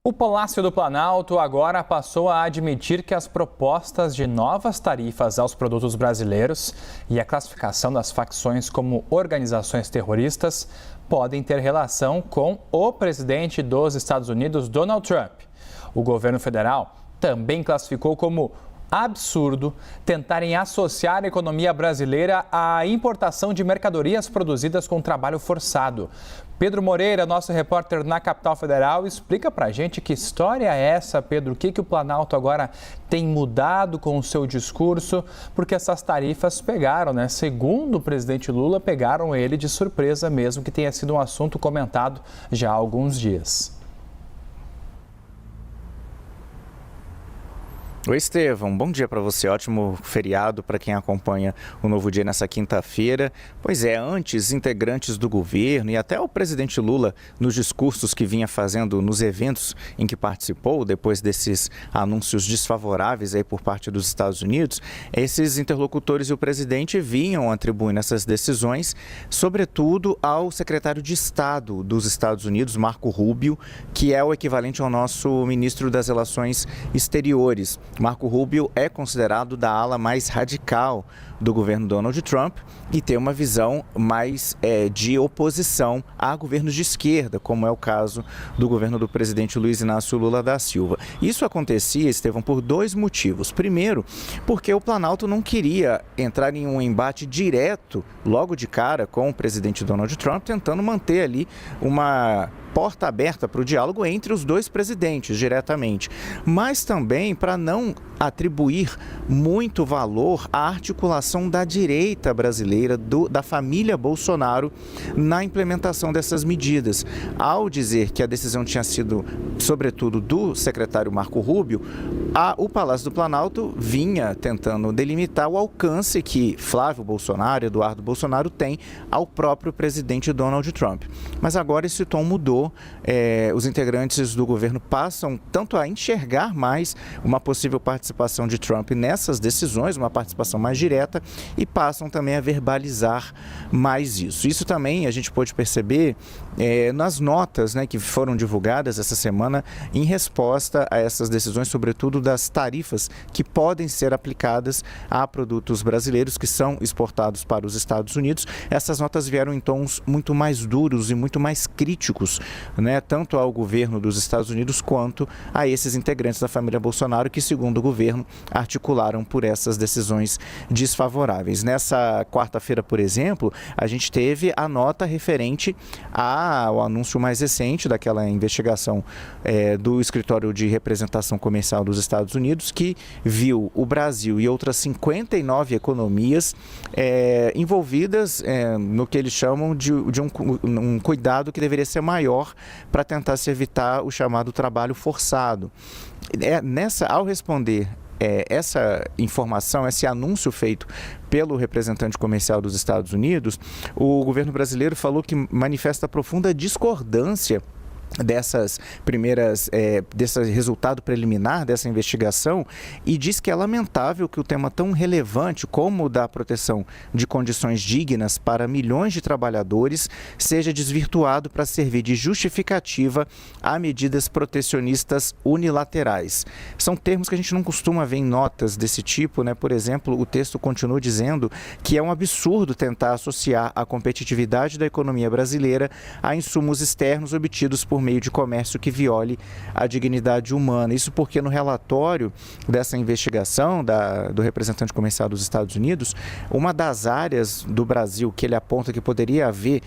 O Palácio do Planalto agora passou a admitir que as propostas de novas tarifas aos produtos brasileiros e a classificação das facções como organizações terroristas podem ter relação com o presidente dos Estados Unidos, Donald Trump. O governo federal também classificou como absurdo tentarem associar a economia brasileira à importação de mercadorias produzidas com trabalho forçado. Pedro Moreira, nosso repórter na Capital Federal, explica pra gente que história é essa, Pedro? O que o Planalto agora tem mudado com o seu discurso? Porque essas tarifas pegaram, né? Segundo o presidente Lula, pegaram ele de surpresa mesmo, que tenha sido um assunto comentado já há alguns dias. Oi, Estevão, bom dia para você, ótimo feriado para quem acompanha o Novo Dia nessa quinta-feira. Pois é, antes, integrantes do governo e até o presidente Lula, nos discursos que vinha fazendo nos eventos em que participou, depois desses anúncios desfavoráveis aí por parte dos Estados Unidos, esses interlocutores e o presidente vinham atribuindo essas decisões, sobretudo ao secretário de Estado dos Estados Unidos, Marco Rubio, que é o equivalente ao nosso ministro das Relações Exteriores. Marco Rubio é considerado da ala mais radical do governo Donald Trump e tem uma visão mais de oposição a governos de esquerda, como é o caso do governo do presidente Luiz Inácio Lula da Silva. Isso acontecia, Estevão, por dois motivos. Primeiro, porque o Planalto não queria entrar em um embate direto, logo de cara, com o presidente Donald Trump, tentando manter ali uma porta aberta para o diálogo entre os dois presidentes diretamente, mas também para não atribuir muito valor à articulação da direita brasileira, da família Bolsonaro, na implementação dessas medidas. Ao dizer que a decisão tinha sido, sobretudo, do secretário Marco Rubio, o Palácio do Planalto vinha tentando delimitar o alcance que Flávio Bolsonaro, Eduardo Bolsonaro, tem ao próprio presidente Donald Trump. Mas agora esse tom mudou. Os integrantes do governo passam tanto a enxergar mais uma possível participação de Trump nessas decisões, uma participação mais direta, e passam também a verbalizar mais isso. Isso também a gente pôde perceber nas notas, né, que foram divulgadas essa semana em resposta a essas decisões, sobretudo das tarifas que podem ser aplicadas a produtos brasileiros que são exportados para os Estados Unidos. Essas notas vieram em tons muito mais duros e muito mais críticos, né, tanto ao governo dos Estados Unidos quanto a esses integrantes da família Bolsonaro que, segundo o governo, articularam por essas decisões desfavoráveis. Nessa quarta-feira, por exemplo, a gente teve a nota referente ao anúncio mais recente daquela investigação do Escritório de Representação Comercial dos Estados Unidos, que viu o Brasil e outras 59 economias envolvidas no que eles chamam de um cuidado que deveria ser maior para tentar se evitar o chamado trabalho forçado. Ao responder essa informação, esse anúncio feito pelo representante comercial dos Estados Unidos, o governo brasileiro falou que manifesta profunda discordância desse resultado preliminar dessa investigação, e diz que é lamentável que o tema tão relevante como o da proteção de condições dignas para milhões de trabalhadores seja desvirtuado para servir de justificativa a medidas protecionistas unilaterais. São termos que a gente não costuma ver em notas desse tipo, né? Por exemplo, o texto continua dizendo que é um absurdo tentar associar a competitividade da economia brasileira a insumos externos obtidos por meio de comércio que viole a dignidade humana. Isso porque no relatório dessa investigação do representante comercial dos Estados Unidos, uma das áreas do Brasil que ele aponta que poderia haver,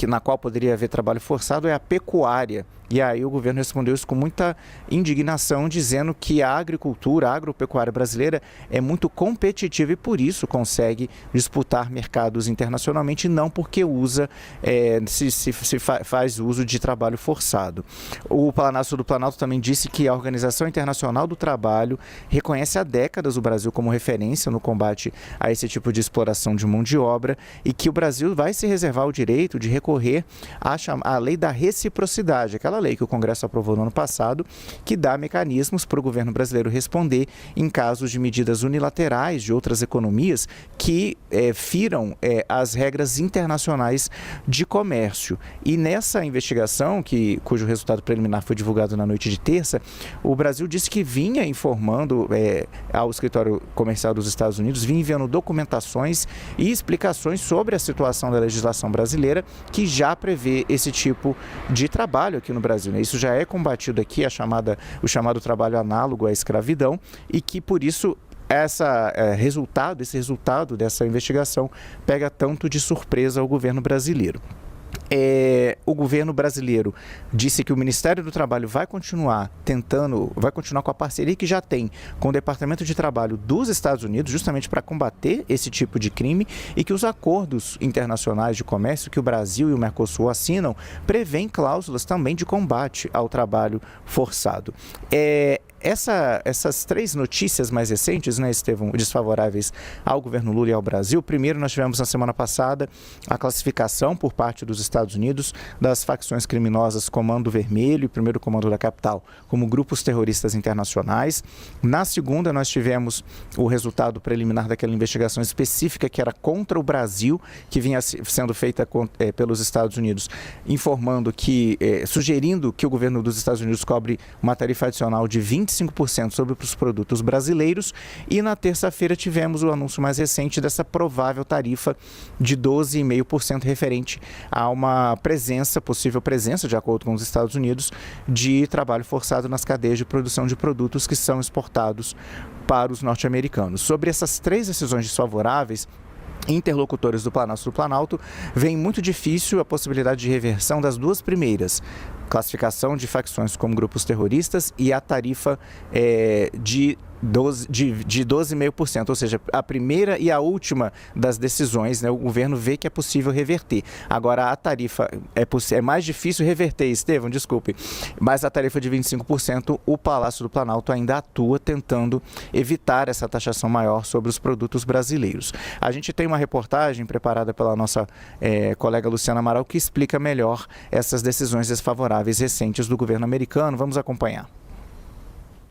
na qual poderia haver trabalho forçado, é a pecuária. E aí o governo respondeu isso com muita indignação, dizendo que a agricultura, a agropecuária brasileira é muito competitiva e por isso consegue disputar mercados internacionalmente, e não porque faz uso de trabalho forçado. O Palácio do Planalto também disse que a Organização Internacional do Trabalho reconhece há décadas o Brasil como referência no combate a esse tipo de exploração de mão de obra e que o Brasil vai se reservar o direito de recorrer à lei da reciprocidade, aquela aquela lei que o Congresso aprovou no ano passado, que dá mecanismos para o governo brasileiro responder em casos de medidas unilaterais de outras economias que firam as regras internacionais de comércio. E nessa investigação, cujo resultado preliminar foi divulgado na noite de terça, o Brasil disse que vinha informando ao escritório comercial dos Estados Unidos, vinha enviando documentações e explicações sobre a situação da legislação brasileira, que já prevê esse tipo de trabalho aqui no Brasil, né? Isso já é combatido aqui, o chamado trabalho análogo à escravidão, e que por isso esse resultado dessa investigação pega tanto de surpresa ao governo brasileiro. O governo brasileiro disse que o Ministério do Trabalho vai continuar com a parceria que já tem com o Departamento de Trabalho dos Estados Unidos, justamente para combater esse tipo de crime, e que os acordos internacionais de comércio que o Brasil e o Mercosul assinam prevêem cláusulas também de combate ao trabalho forçado. Essas três notícias mais recentes, né, Estevão, desfavoráveis ao governo Lula e ao Brasil. Primeiro, nós tivemos na semana passada a classificação por parte dos Estados Unidos das facções criminosas Comando Vermelho e Primeiro Comando da Capital como grupos terroristas internacionais. Na segunda, nós tivemos o resultado preliminar daquela investigação específica que era contra o Brasil, que vinha sendo feita pelos Estados Unidos, sugerindo que o governo dos Estados Unidos cobre uma tarifa adicional de 25% sobre os produtos brasileiros. E na terça-feira tivemos o anúncio mais recente dessa provável tarifa de 12,5% referente a uma possível presença, de acordo com os Estados Unidos, de trabalho forçado nas cadeias de produção de produtos que são exportados para os norte-americanos. Sobre essas três decisões desfavoráveis, interlocutores do Planalto, vem muito difícil a possibilidade de reversão das duas primeiras, classificação de facções como grupos terroristas e a tarifa de 12,5%, ou seja, a primeira e a última das decisões, né, o governo vê que é possível reverter. Agora, a tarifa é mais difícil reverter, Estevão, desculpe, mas a tarifa de 25%, o Palácio do Planalto ainda atua tentando evitar essa taxação maior sobre os produtos brasileiros. A gente tem uma reportagem preparada pela nossa colega Luciana Amaral que explica melhor essas decisões desfavoráveis recentes do governo americano. Vamos acompanhar.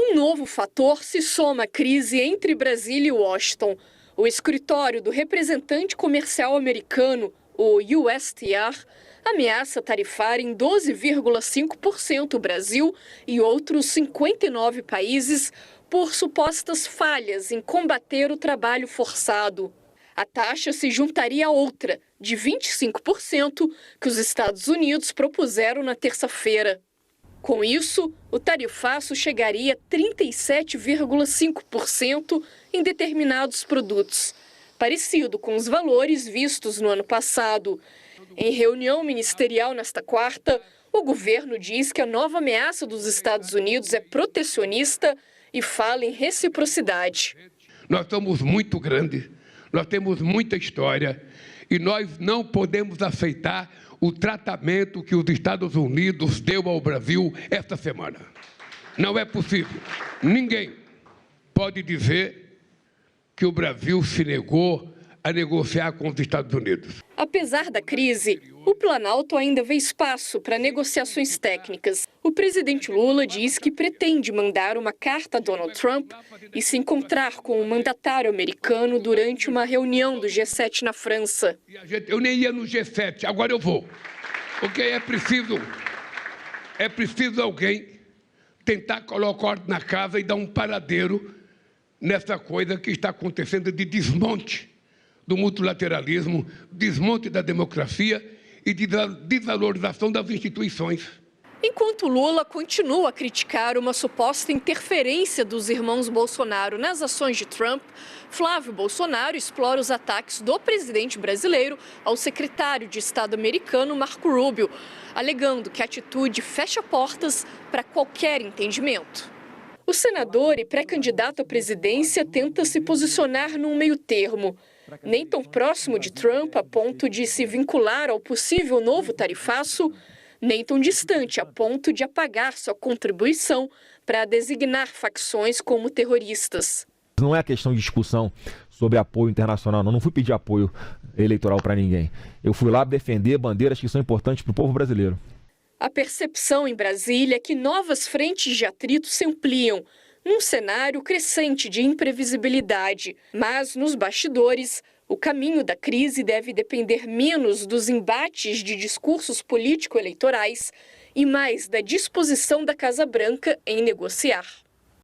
Um novo fator se soma à crise entre Brasília e Washington. O escritório do representante comercial americano, o USTR, ameaça tarifar em 12,5% o Brasil e outros 59 países por supostas falhas em combater o trabalho forçado. A taxa se juntaria a outra, de 25%, que os Estados Unidos propuseram na terça-feira. Com isso, o tarifaço chegaria a 37,5% em determinados produtos, parecido com os valores vistos no ano passado. Em reunião ministerial nesta quarta, o governo diz que a nova ameaça dos Estados Unidos é protecionista e fala em reciprocidade. Nós somos muito grandes, nós temos muita história e nós não podemos aceitar o tratamento que os Estados Unidos deu ao Brasil esta semana. Não é possível. Ninguém pode dizer que o Brasil se negou a negociar com os Estados Unidos. Apesar da crise, o Planalto ainda vê espaço para negociações técnicas. O presidente Lula diz que pretende mandar uma carta a Donald Trump e se encontrar com o mandatário americano durante uma reunião do G7 na França. Eu nem ia no G7, agora eu vou. Porque é preciso alguém tentar colocar ordem na casa e dar um paradeiro nessa coisa que está acontecendo de desmonte do multilateralismo, desmonte da democracia e de desvalorização das instituições. Enquanto Lula continua a criticar uma suposta interferência dos irmãos Bolsonaro nas ações de Trump, Flávio Bolsonaro explora os ataques do presidente brasileiro ao secretário de Estado americano Marco Rubio, alegando que a atitude fecha portas para qualquer entendimento. O senador e pré-candidato à presidência tenta se posicionar num meio termo, nem tão próximo de Trump a ponto de se vincular ao possível novo tarifaço, nem tão distante a ponto de apagar sua contribuição para designar facções como terroristas. Não é questão de discussão sobre apoio internacional, não fui pedir apoio eleitoral para ninguém. Eu fui lá defender bandeiras que são importantes para o povo brasileiro. A percepção em Brasília é que novas frentes de atrito se ampliam, num cenário crescente de imprevisibilidade. Mas, nos bastidores, o caminho da crise deve depender menos dos embates de discursos político-eleitorais e mais da disposição da Casa Branca em negociar.